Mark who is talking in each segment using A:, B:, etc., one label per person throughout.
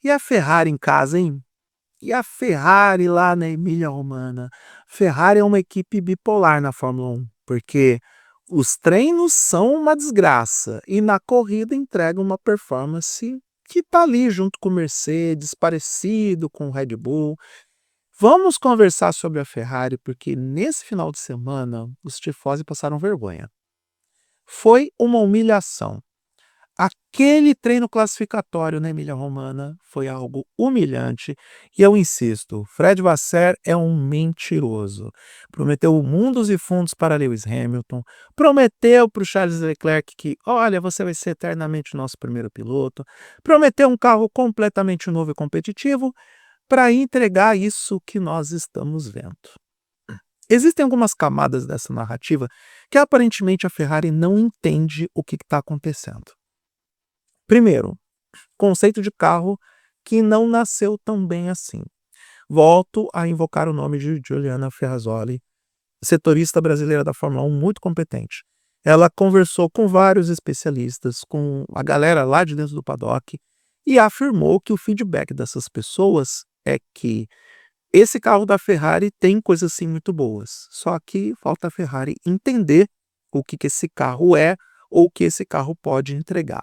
A: E a Ferrari em casa, hein? E a Ferrari lá na Emília-Romagna? Ferrari é uma equipe bipolar na Fórmula 1, porque os treinos são uma desgraça e na corrida entrega uma performance que tá ali junto com o Mercedes, parecido com o Red Bull. Vamos conversar sobre a Ferrari, porque nesse final de semana os tifosi passaram vergonha. Foi uma humilhação. Aquele treino classificatório na Emília-Romagna foi algo humilhante e eu insisto, Fred Vasseur é um mentiroso. Prometeu mundos e fundos para Lewis Hamilton, prometeu para o Charles Leclerc que, olha, você vai ser eternamente o nosso primeiro piloto, prometeu um carro completamente novo e competitivo para entregar isso que nós estamos vendo. Existem algumas camadas dessa narrativa que aparentemente a Ferrari não entende o que está acontecendo. Primeiro, conceito de carro que não nasceu tão bem assim. Volto a invocar o nome de Giuliana Ferrazoli, setorista brasileira da Fórmula 1 muito competente. Ela conversou com vários especialistas, com a galera lá de dentro do paddock, e afirmou que o feedback dessas pessoas é que esse carro da Ferrari tem coisas sim muito boas, só que falta a Ferrari entender o que esse carro é ou o que esse carro pode entregar.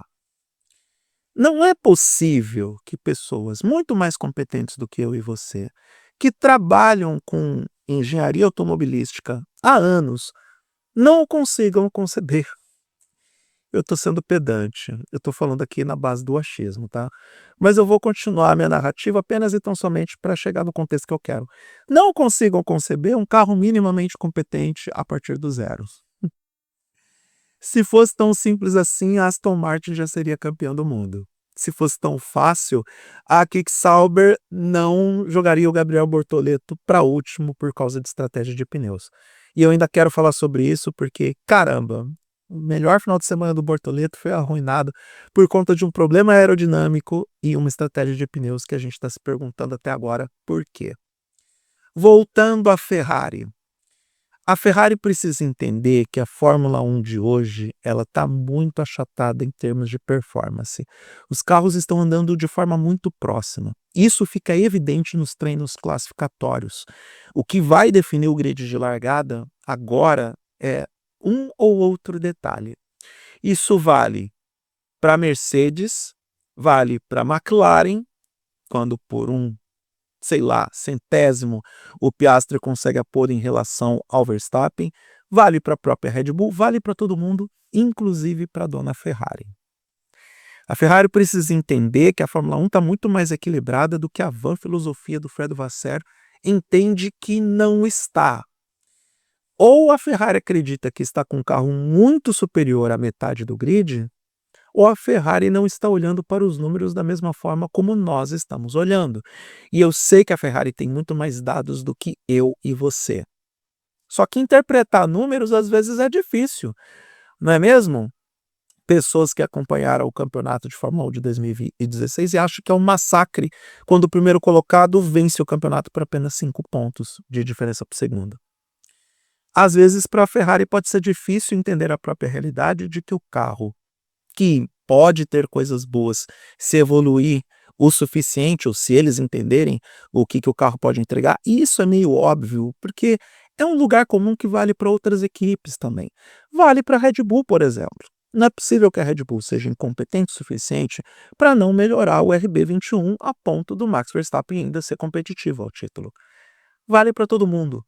A: Não é possível que pessoas muito mais competentes do que eu e você, que trabalham com engenharia automobilística há anos, não consigam conceber. Eu estou sendo pedante, eu estou falando aqui na base do achismo, tá? Mas eu vou continuar a minha narrativa apenas e tão somente para chegar no contexto que eu quero. Não consigam conceber um carro minimamente competente a partir do zero. Se fosse tão simples assim, a Aston Martin já seria campeã do mundo. Se fosse tão fácil, a Kick Sauber não jogaria o Gabriel Bortoleto para último por causa de estratégia de pneus. E eu ainda quero falar sobre isso porque, caramba, o melhor final de semana do Bortoleto foi arruinado por conta de um problema aerodinâmico e uma estratégia de pneus que a gente está se perguntando até agora por quê. Voltando à Ferrari. A Ferrari precisa entender que a Fórmula 1 de hoje ela está muito achatada em termos de performance. Os carros estão andando de forma muito próxima. Isso fica evidente nos treinos classificatórios. O que vai definir o grid de largada agora é um ou outro detalhe. Isso vale para a Mercedes, vale para a McLaren, quando por sei lá, centésimo, o Piastri consegue a pole em relação ao Verstappen, vale para a própria Red Bull, vale para todo mundo, inclusive para a dona Ferrari. A Ferrari precisa entender que a Fórmula 1 está muito mais equilibrada do que a van filosofia do Fred Vasseur entende que não está. Ou a Ferrari acredita que está com um carro muito superior à metade do grid, ou a Ferrari não está olhando para os números da mesma forma como nós estamos olhando. E eu sei que a Ferrari tem muito mais dados do que eu e você. Só que interpretar números às vezes é difícil, não é mesmo? Pessoas que acompanharam o campeonato de Fórmula 1 de 2016 e acham que é um massacre quando o primeiro colocado vence o campeonato por apenas 5 pontos de diferença para o segundo. Às vezes, para a Ferrari pode ser difícil entender a própria realidade de que o carro que pode ter coisas boas, se evoluir o suficiente, ou se eles entenderem o que o carro pode entregar, isso é meio óbvio, porque é um lugar comum que vale para outras equipes também. Vale para a Red Bull, por exemplo. Não é possível que a Red Bull seja incompetente o suficiente para não melhorar o RB21 a ponto do Max Verstappen ainda ser competitivo ao título. Vale para todo mundo.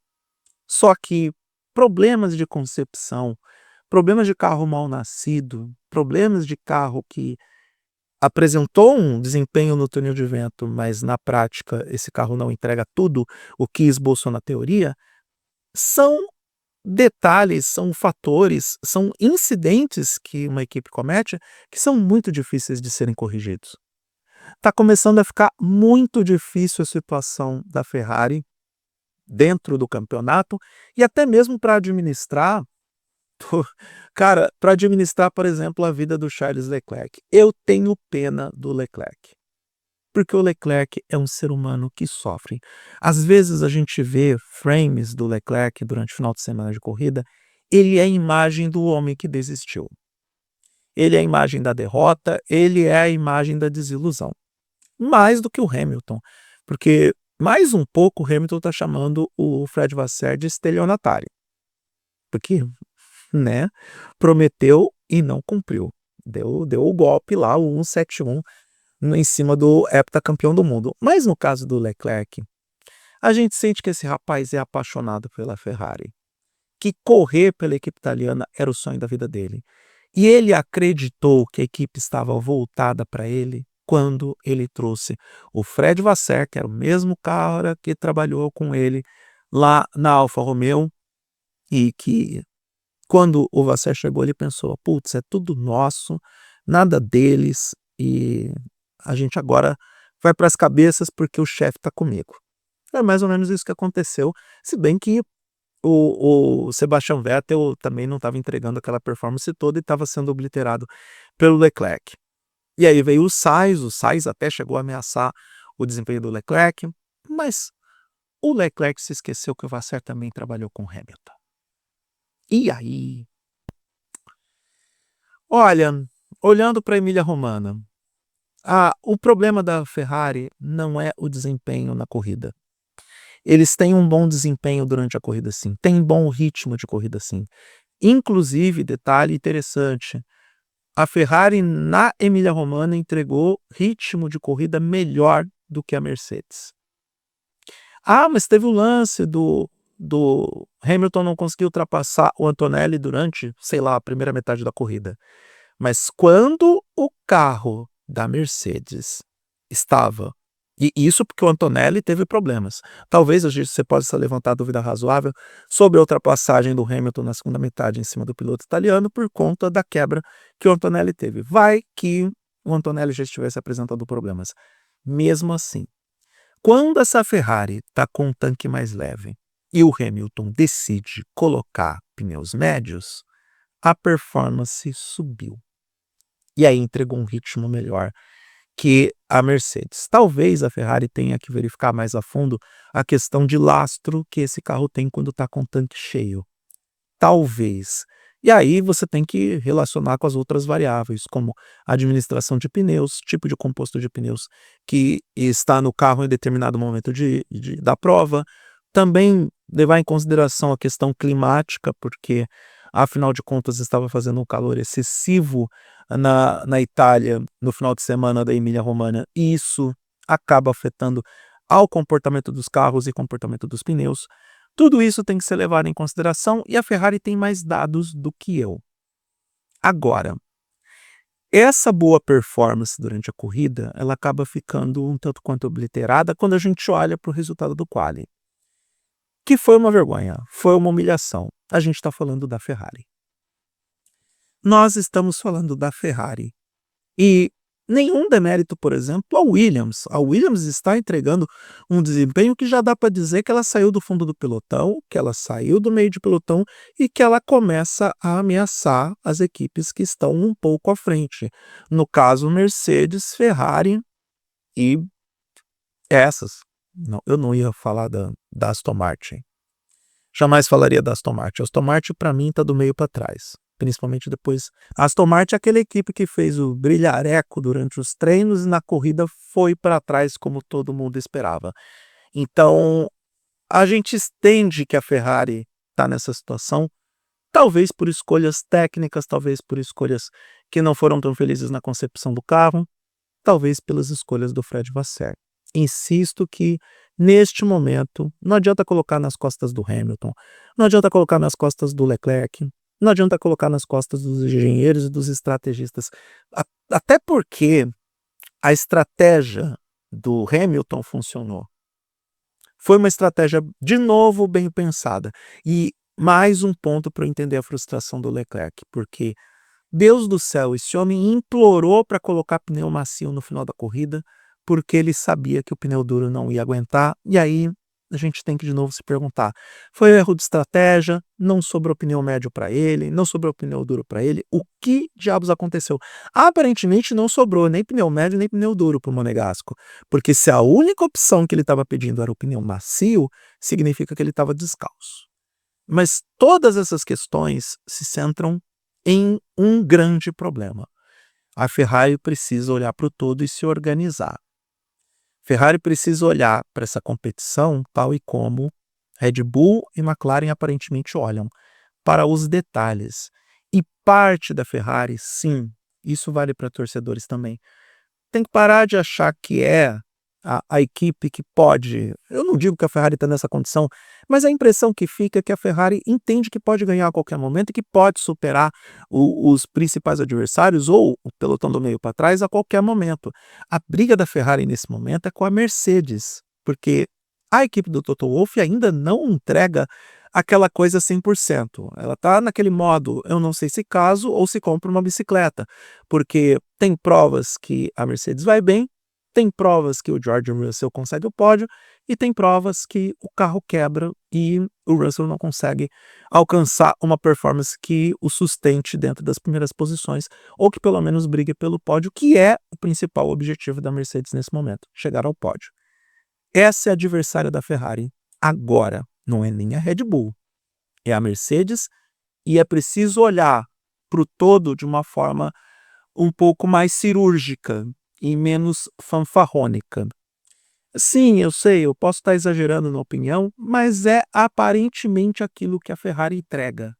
A: Só que problemas de concepção, problemas de carro mal nascido, problemas de carro que apresentou um desempenho no túnel de vento, mas na prática esse carro não entrega tudo o que esboçou na teoria, são detalhes, são fatores, são incidentes que uma equipe comete que são muito difíceis de serem corrigidos. Está começando a ficar muito difícil a situação da Ferrari dentro do campeonato e até mesmo para administrar. Cara, para administrar, por exemplo, a vida do Charles Leclerc. Eu tenho pena do Leclerc. Porque o Leclerc é um ser humano que sofre. Às vezes a gente vê frames do Leclerc durante o final de semana de corrida, ele é a imagem do homem que desistiu. Ele é a imagem da derrota, ele é a imagem da desilusão. mais do que o Hamilton, porque mais um pouco o Hamilton está chamando o Fred Vasseur de estelionatário, porque, né, prometeu e não cumpriu. Deu o golpe lá, o 171, em cima do heptacampeão do mundo. Mas no caso do Leclerc, a gente sente que esse rapaz é apaixonado pela Ferrari, que correr pela equipe italiana era o sonho da vida dele. E ele acreditou que a equipe estava voltada para ele quando ele trouxe o Fred Vasseur, que era o mesmo cara que trabalhou com ele lá na Alfa Romeo, e que quando o Vasseur chegou ele pensou, putz, é tudo nosso, nada deles, e a gente agora vai para as cabeças porque o chefe está comigo. É mais ou menos isso que aconteceu, se bem que o Sebastian Vettel também não estava entregando aquela performance toda e estava sendo obliterado pelo Leclerc. E aí veio o Sainz até chegou a ameaçar o desempenho do Leclerc, mas o Leclerc se esqueceu que o Vasseur também trabalhou com Hamilton. E aí? Olha, olhando para a Emília-Romagna, o problema da Ferrari não é o desempenho na corrida. Eles têm um bom desempenho durante a corrida, sim. Tem bom ritmo de corrida, sim. Inclusive, detalhe interessante, a Ferrari na Emília-Romagna entregou ritmo de corrida melhor do que a Mercedes. Mas teve o lance do Hamilton não conseguiu ultrapassar o Antonelli durante, sei lá, a primeira metade da corrida. Mas quando o carro da Mercedes estava, e isso porque o Antonelli teve problemas. Talvez você possa levantar dúvida razoável sobre a ultrapassagem do Hamilton na segunda metade em cima do piloto italiano por conta da quebra que o Antonelli teve. Vai que o Antonelli já estivesse apresentando problemas. Mesmo assim, quando essa Ferrari está com um tanque mais leve e o Hamilton decide colocar pneus médios, a performance subiu. E aí entregou um ritmo melhor que a Mercedes. Talvez a Ferrari tenha que verificar mais a fundo a questão de lastro que esse carro tem quando está com o tanque cheio. Talvez. E aí você tem que relacionar com as outras variáveis, como administração de pneus, tipo de composto de pneus que está no carro em determinado momento da prova. Também levar em consideração a questão climática, porque, afinal de contas, estava fazendo um calor excessivo na Itália no final de semana da Emília-Romagna, e isso acaba afetando ao comportamento dos carros e comportamento dos pneus. Tudo isso tem que ser levado em consideração e a Ferrari tem mais dados do que eu. Agora, essa boa performance durante a corrida, ela acaba ficando um tanto quanto obliterada quando a gente olha para o resultado do quali. Que foi uma vergonha, foi uma humilhação. A gente está falando da Ferrari. Nós estamos falando da Ferrari. E nenhum demérito, por exemplo, ao Williams. A Williams está entregando um desempenho que já dá para dizer que ela saiu do fundo do pelotão, que ela saiu do meio de pelotão e que ela começa a ameaçar as equipes que estão um pouco à frente. No caso, Mercedes, Ferrari e essas. Não, eu não ia falar da Aston Martin. Jamais falaria da Aston Martin. A Aston Martin, para mim, está do meio para trás. Principalmente depois. A Aston Martin é aquela equipe que fez o brilhareco durante os treinos e na corrida foi para trás como todo mundo esperava. Então, a gente entende que a Ferrari está nessa situação, talvez por escolhas técnicas, talvez por escolhas que não foram tão felizes na concepção do carro, talvez pelas escolhas do Fred Vasseur. Insisto que, neste momento, não adianta colocar nas costas do Hamilton, não adianta colocar nas costas do Leclerc, não adianta colocar nas costas dos engenheiros e dos estrategistas. Até porque a estratégia do Hamilton funcionou. Foi uma estratégia, de novo, bem pensada. E mais um ponto para eu entender a frustração do Leclerc, porque, Deus do céu, esse homem implorou para colocar pneu macio no final da corrida, porque ele sabia que o pneu duro não ia aguentar, e aí a gente tem que de novo se perguntar, foi erro de estratégia, não sobrou pneu médio para ele, não sobrou pneu duro para ele, o que diabos aconteceu? Aparentemente não sobrou nem pneu médio nem pneu duro para o Monegasco, porque se a única opção que ele estava pedindo era o pneu macio, significa que ele estava descalço. Mas todas essas questões se centram em um grande problema. A Ferrari precisa olhar para o todo e se organizar. Ferrari precisa olhar para essa competição tal e como Red Bull e McLaren aparentemente olham, para os detalhes. E parte da Ferrari, sim, isso vale para torcedores também, tem que parar de achar que é a equipe que pode. Eu não digo que a Ferrari está nessa condição, mas a impressão que fica é que a Ferrari entende que pode ganhar a qualquer momento e que pode superar os principais adversários ou o pelotão do meio para trás a qualquer momento. A briga da Ferrari nesse momento é com a Mercedes, porque a equipe do Toto Wolff ainda não entrega aquela coisa 100%. Ela está naquele modo, eu não sei se caso ou se compra uma bicicleta, porque tem provas que a Mercedes vai bem, tem provas que o George Russell consegue o pódio e tem provas que o carro quebra e o Russell não consegue alcançar uma performance que o sustente dentro das primeiras posições ou que pelo menos brigue pelo pódio, que é o principal objetivo da Mercedes nesse momento, chegar ao pódio. Essa é a adversária da Ferrari agora, não é nem a Red Bull, é a Mercedes, e é preciso olhar para o todo de uma forma um pouco mais cirúrgica e menos fanfarrônica. Sim, eu sei, eu posso estar exagerando na opinião, mas é aparentemente aquilo que a Ferrari entrega.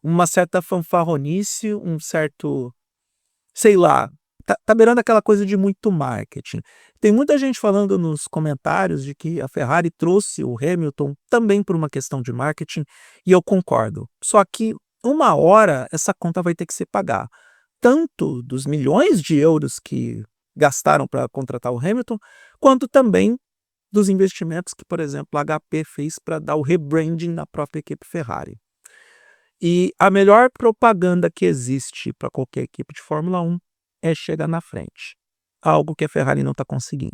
A: Uma certa fanfarronice, um certo, sei lá, tá beirando aquela coisa de muito marketing. Tem muita gente falando nos comentários de que a Ferrari trouxe o Hamilton também por uma questão de marketing, e eu concordo. Só que uma hora essa conta vai ter que ser paga, tanto dos milhões de euros que gastaram para contratar o Hamilton, quanto também dos investimentos que, por exemplo, a HP fez para dar o rebranding na própria equipe Ferrari. E a melhor propaganda que existe para qualquer equipe de Fórmula 1 é chegar na frente, algo que a Ferrari não está conseguindo.